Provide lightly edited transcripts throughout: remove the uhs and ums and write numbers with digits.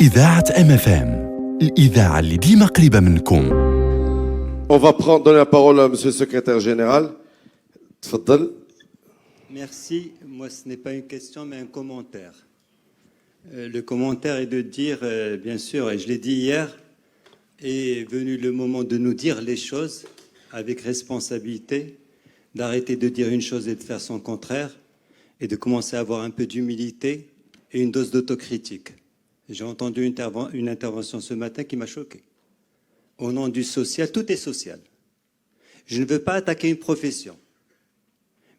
إذاعة MFM الإذاعة اللي ديما قريبة منكم. On va donner la parole à Monsieur le Secrétaire Général. Tfaddal. Merci. Moi, ce n'est pas une question, mais un commentaire. Le commentaire est de dire, bien sûr, et je l'ai dit hier, est venu le moment de nous dire les choses avec responsabilité, d'arrêter de dire une chose et de faire son contraire, et de commencer à avoir un peu d'humilité et une dose d'autocritique. J'ai entendu une intervention ce matin qui m'a choqué. Au nom du social, tout est social. Je ne veux pas attaquer une profession.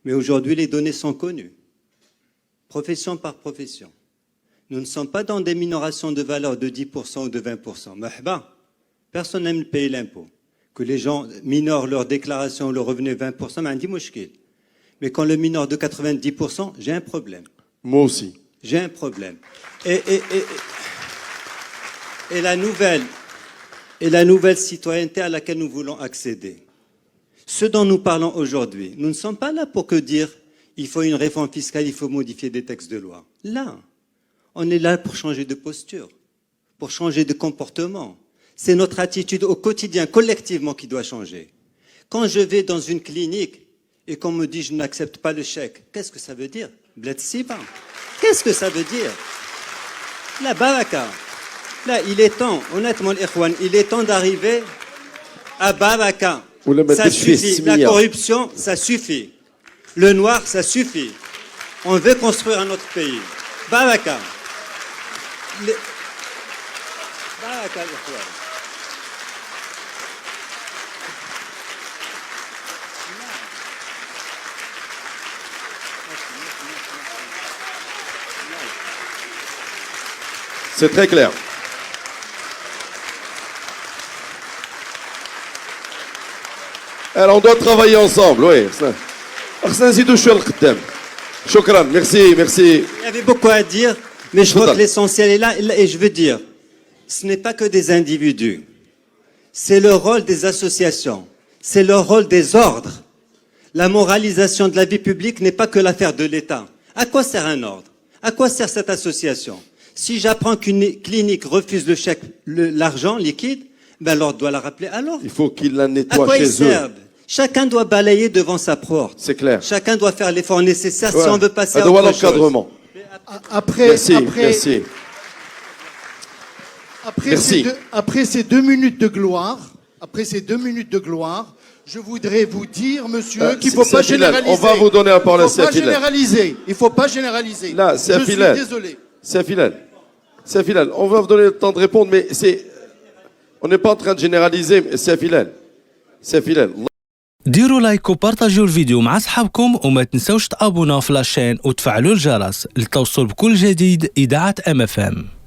Mais aujourd'hui, les données sont connues. Profession par profession. Nous ne sommes pas dans des minorations de valeur de 10% ou de 20%. Mahba, personne n'aime payer l'impôt. Que les gens minorent leur déclaration ou leur revenu 20%, mais on dit mouchkil. Mais quand le minore de 90%, j'ai un problème. Moi aussi. J'ai un problème. Et la nouvelle citoyenneté à laquelle nous voulons accéder. Ce dont nous parlons aujourd'hui, nous ne sommes pas là pour que dire il faut une réforme fiscale, il faut modifier des textes de loi. Là, on est là pour changer de posture, pour changer de comportement. C'est notre attitude au quotidien, collectivement, qui doit changer. Quand je vais dans une clinique et qu'on me dit je n'accepte pas le chèque, qu'est-ce que ça veut dire? Bled Siba. Qu'est-ce que ça veut dire? La baraka. Là, il est temps, honnêtement, l'Ikhwan, il est temps d'arriver à baraka. Ça suffit. La corruption, ça suffit. Le noir, ça suffit. On veut construire un autre pays. Baraka. Baraka, l'Ikhwan. C'est très clair. Alors, on doit travailler ensemble, oui. Shukran, merci, merci. Il y avait beaucoup à dire, mais je crois que l'essentiel est là. Et je veux dire, ce n'est pas que des individus. C'est le rôle des associations. C'est le rôle des ordres. La moralisation de la vie publique n'est pas que l'affaire de l'État. À quoi sert un ordre? À quoi sert cette association? Si j'apprends qu'une clinique refuse le chèque, l'argent liquide, ben l'ordre doit la rappeler. Alors, il faut qu'il la nettoie à quoi chez ils servent? Chacun doit balayer devant sa porte. C'est clair. Chacun doit faire l'effort nécessaire si on veut passer à autre autre chose. Après ces 2 minutes de gloire, je voudrais vous dire, monsieur, qu'il ne faut pas généraliser. On va vous donner la parole à Safilal. Il ne faut pas généraliser. Là, Safilal. Je suis désolé. Safilal, on va vous donner le temps de répondre, mais on n'est pas en train de généraliser. Safilal. ديروا لايك وبارطاجيو الفيديو مع اصحابكم وما تنسوش تابونا في لاشين وتفعلوا الجرس لتوصل بكل جديد. إذاعة MFM.